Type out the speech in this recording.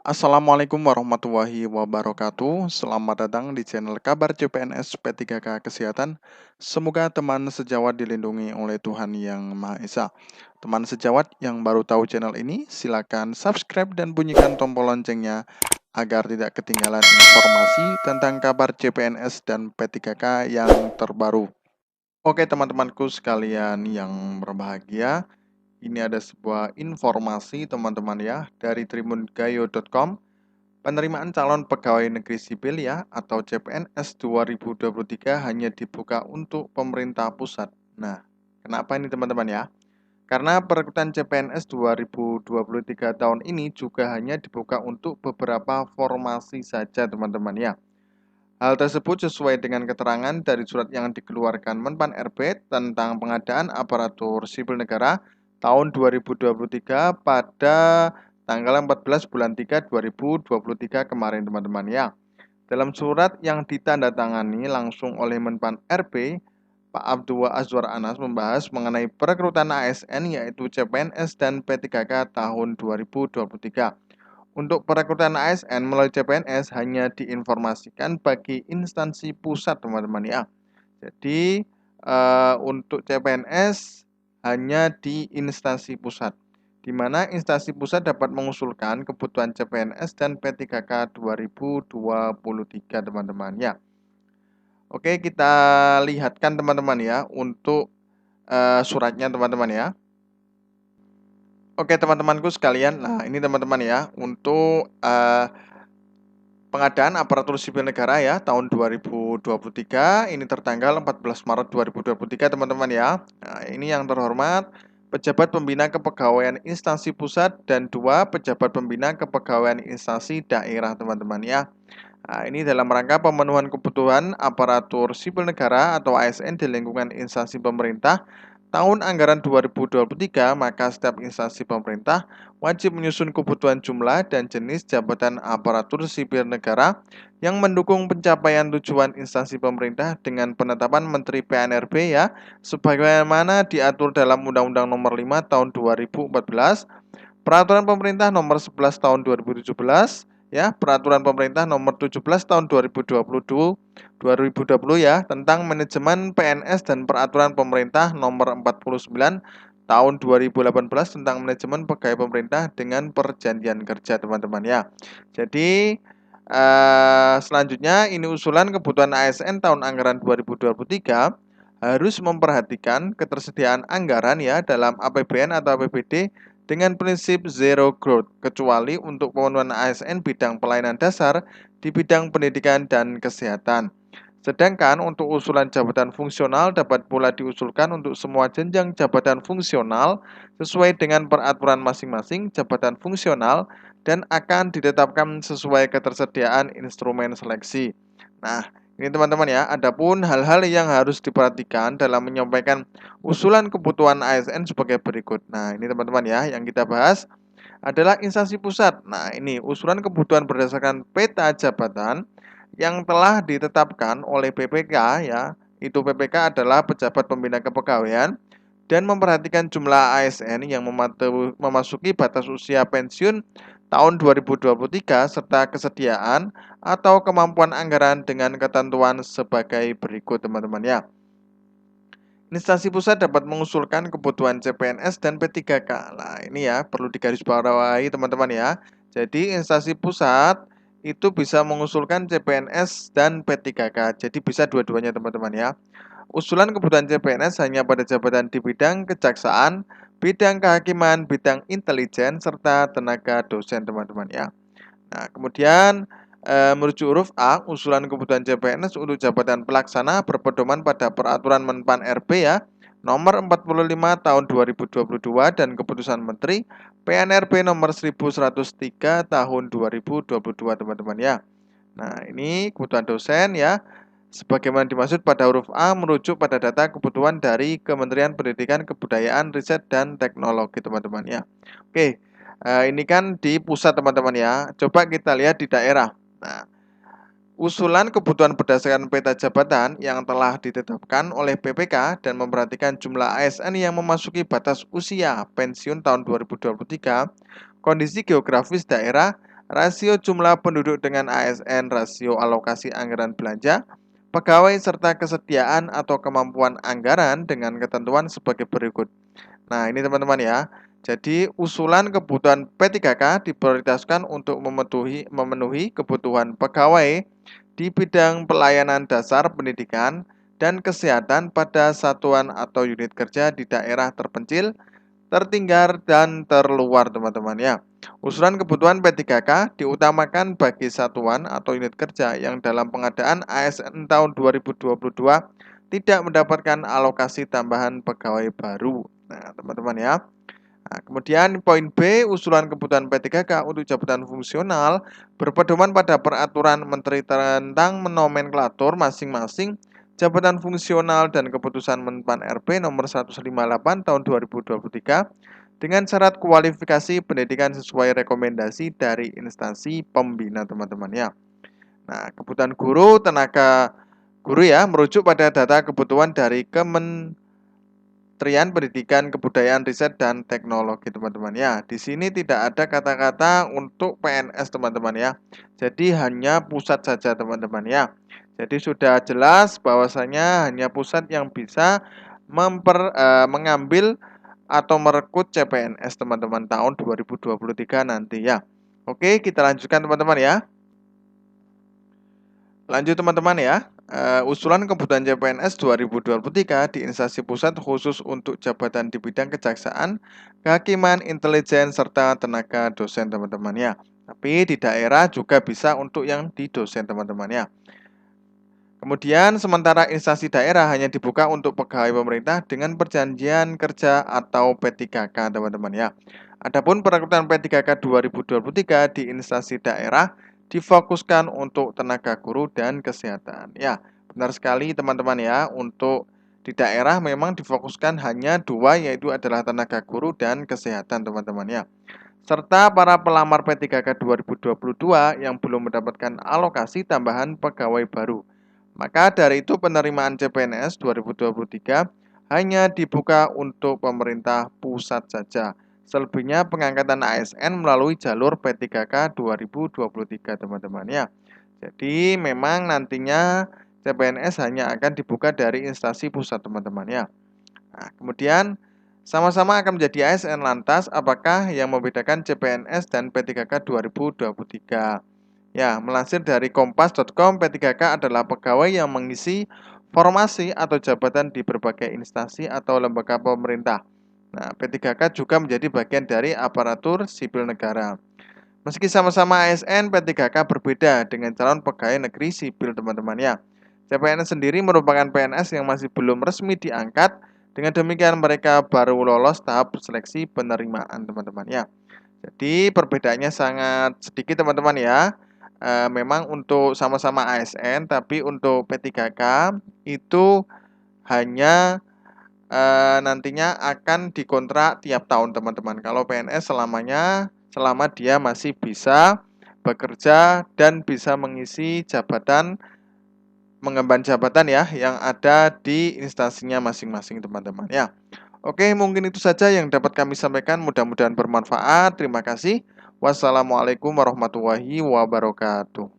Assalamualaikum warahmatullahi wabarakatuh. Selamat datang di channel Kabar CPNS P3K Kesehatan. Semoga teman sejawat dilindungi oleh Tuhan Yang Maha Esa. Teman sejawat yang baru tahu channel ini, silakan subscribe dan bunyikan tombol loncengnya agar tidak ketinggalan informasi tentang kabar CPNS dan P3K yang terbaru. Oke teman-temanku sekalian yang berbahagia, ini ada sebuah informasi teman-teman ya dari tribungayo.com. Penerimaan calon pegawai negeri sipil ya atau CPNS 2023 hanya dibuka untuk pemerintah pusat. Nah, kenapa ini teman-teman ya? Karena perekrutan CPNS 2023 tahun ini juga hanya dibuka untuk beberapa formasi saja teman-teman ya. Hal tersebut sesuai dengan keterangan dari surat yang dikeluarkan Menpan RB tentang pengadaan aparatur sipil negara tahun 2023 pada tanggal 14 bulan 3 2023 kemarin teman-teman ya. Dalam surat yang ditandatangani langsung oleh Menpan RB, Pak Abdul Azwar Anas membahas mengenai perekrutan ASN yaitu CPNS dan P3K tahun 2023. Untuk perekrutan ASN melalui CPNS hanya diinformasikan bagi instansi pusat teman-teman ya. Jadi untuk CPNS hanya di instansi pusat, di mana instansi pusat dapat mengusulkan kebutuhan CPNS dan P3K 2023 teman-teman ya. Oke, kita lihatkan teman-teman ya untuk suratnya teman-teman ya. Oke teman-temanku sekalian, nah ini teman-teman ya untuk pengadaan aparatur sipil negara ya tahun 2023 ini tertanggal 14 Maret 2023 teman-teman ya. Nah, ini yang terhormat pejabat pembina kepegawaian instansi pusat dan 2 pejabat pembina kepegawaian instansi daerah teman-teman ya. Nah, ini dalam rangka pemenuhan kebutuhan aparatur sipil negara atau ASN di lingkungan instansi pemerintah tahun anggaran 2023, maka setiap instansi pemerintah wajib menyusun kebutuhan jumlah dan jenis jabatan aparatur sipil negara yang mendukung pencapaian tujuan instansi pemerintah dengan penetapan Menteri PNRB ya, sebagaimana diatur dalam Undang-Undang Nomor 5 Tahun 2014, Peraturan Pemerintah Nomor 11 Tahun 2017, ya, Peraturan Pemerintah Nomor 17 Tahun 2020 ya tentang manajemen PNS dan Peraturan Pemerintah Nomor 49 Tahun 2018 tentang manajemen pegawai pemerintah dengan perjanjian kerja teman-teman ya. Jadi selanjutnya ini usulan kebutuhan ASN tahun anggaran 2023 harus memperhatikan ketersediaan anggaran ya dalam APBN atau APBD dengan prinsip zero growth, kecuali untuk pemenuhan ASN bidang pelayanan dasar di bidang pendidikan dan kesehatan. Sedangkan untuk usulan jabatan fungsional dapat pula diusulkan untuk semua jenjang jabatan fungsional sesuai dengan peraturan masing-masing jabatan fungsional dan akan ditetapkan sesuai ketersediaan instrumen seleksi. Nah, ini teman-teman ya, adapun hal-hal yang harus diperhatikan dalam menyampaikan usulan kebutuhan ASN sebagai berikut. Nah, ini teman-teman ya, yang kita bahas adalah instansi pusat. Nah, ini usulan kebutuhan berdasarkan peta jabatan yang telah ditetapkan oleh PPK ya. Itu PPK adalah pejabat pembina kepegawaian dan memperhatikan jumlah ASN yang memasuki batas usia pensiun tahun 2023 serta kesediaan atau kemampuan anggaran dengan ketentuan sebagai berikut teman-teman ya. Instansi pusat dapat mengusulkan kebutuhan CPNS dan P3K. Nah, ini ya perlu digarisbawahi teman-teman ya. Jadi instansi pusat itu bisa mengusulkan CPNS dan P3K. Jadi bisa dua-duanya teman-teman ya. Usulan kebutuhan CPNS hanya pada jabatan di bidang kejaksaan, bidang kehakiman, bidang intelijen, serta tenaga dosen teman-teman ya. Nah, kemudian merujuk huruf A, usulan kebutuhan CPNS untuk jabatan pelaksana berpedoman pada peraturan Menpan RB ya, nomor 45 tahun 2022 dan keputusan Menteri PNRB nomor 1103 tahun 2022 teman-teman ya. Nah, ini kebutuhan dosen ya. Sebagaimana dimaksud pada huruf A merujuk pada data kebutuhan dari Kementerian Pendidikan, Kebudayaan, Riset, dan Teknologi teman-teman ya. Oke, ini kan di pusat teman-teman ya. Coba kita lihat di daerah. Nah, usulan kebutuhan berdasarkan peta jabatan yang telah ditetapkan oleh PPK dan memperhatikan jumlah ASN yang memasuki batas usia pensiun tahun 2023, kondisi geografis daerah rasio jumlah penduduk dengan ASN, rasio alokasi anggaran belanja, pegawai serta kesediaan atau kemampuan anggaran dengan ketentuan sebagai berikut. Nah, ini teman-teman ya. Jadi, usulan kebutuhan P3K diprioritaskan untuk memenuhi kebutuhan pegawai di bidang pelayanan dasar pendidikan dan kesehatan pada satuan atau unit kerja di daerah terpencil, tertinggal, dan terluar, teman-teman ya. Usulan kebutuhan P3K diutamakan bagi satuan atau unit kerja yang dalam pengadaan ASN tahun 2022 tidak mendapatkan alokasi tambahan pegawai baru. Nah, teman-teman ya. Nah, kemudian poin B, usulan kebutuhan P3K untuk jabatan fungsional berpedoman pada peraturan Menteri tentang nomenklatur masing-masing jabatan fungsional dan keputusan Menpan RB nomor 158 tahun 2023 dengan syarat kualifikasi pendidikan sesuai rekomendasi dari instansi pembina, teman-teman ya. Nah, kebutuhan guru, tenaga guru ya, merujuk pada data kebutuhan dari Kementerian Pendidikan, Kebudayaan, Riset, dan Teknologi, teman-teman ya. Di sini tidak ada kata-kata untuk PNS, teman-teman ya. Jadi hanya pusat saja, teman-teman ya. Jadi sudah jelas bahwasanya hanya pusat yang bisa mengambil atau merekrut CPNS, teman-teman, tahun 2023 nanti ya. Oke, kita lanjutkan, teman-teman ya. Lanjut, teman-teman ya. Usulan kebutuhan CPNS 2023 di instansi pusat khusus untuk jabatan di bidang kejaksaan, kehakiman, intelijen, serta tenaga dosen, teman-teman ya. Tapi di daerah juga bisa untuk yang di dosen, teman-teman ya. Kemudian sementara instansi daerah hanya dibuka untuk pegawai pemerintah dengan perjanjian kerja atau P3K, teman-teman ya. Adapun perekrutan P3K 2023 di instansi daerah difokuskan untuk tenaga guru dan kesehatan. Ya, benar sekali, teman-teman ya. Untuk di daerah memang difokuskan hanya dua, yaitu adalah tenaga guru dan kesehatan, teman-teman ya. Serta para pelamar P3K 2022 yang belum mendapatkan alokasi tambahan pegawai baru. Maka dari itu penerimaan CPNS 2023 hanya dibuka untuk pemerintah pusat saja. Selebihnya pengangkatan ASN melalui jalur P3K 2023, teman-teman ya. Jadi memang nantinya CPNS hanya akan dibuka dari instansi pusat, teman-teman ya. Nah, kemudian sama-sama akan menjadi ASN, lantas apakah yang membedakan CPNS dan P3K 2023? Ya, melansir dari kompas.com, P3K adalah pegawai yang mengisi formasi atau jabatan di berbagai instansi atau lembaga pemerintah. Nah, P3K juga menjadi bagian dari aparatur sipil negara. Meski sama-sama ASN, P3K berbeda dengan calon pegawai negeri sipil, teman-teman ya. CPNS sendiri merupakan PNS yang masih belum resmi diangkat. Dengan demikian mereka baru lolos tahap seleksi penerimaan, teman-teman ya. Jadi perbedaannya sangat sedikit, teman-teman ya. Memang untuk sama-sama ASN, tapi untuk P3K itu hanya nantinya akan dikontrak tiap tahun, teman-teman. Kalau PNS selama dia masih bisa bekerja dan bisa mengisi jabatan, mengemban jabatan ya yang ada di instansinya masing-masing, teman-teman ya. Oke, mungkin itu saja yang dapat kami sampaikan. Mudah-mudahan bermanfaat. Terima kasih. Wassalamualaikum warahmatullahi wabarakatuh.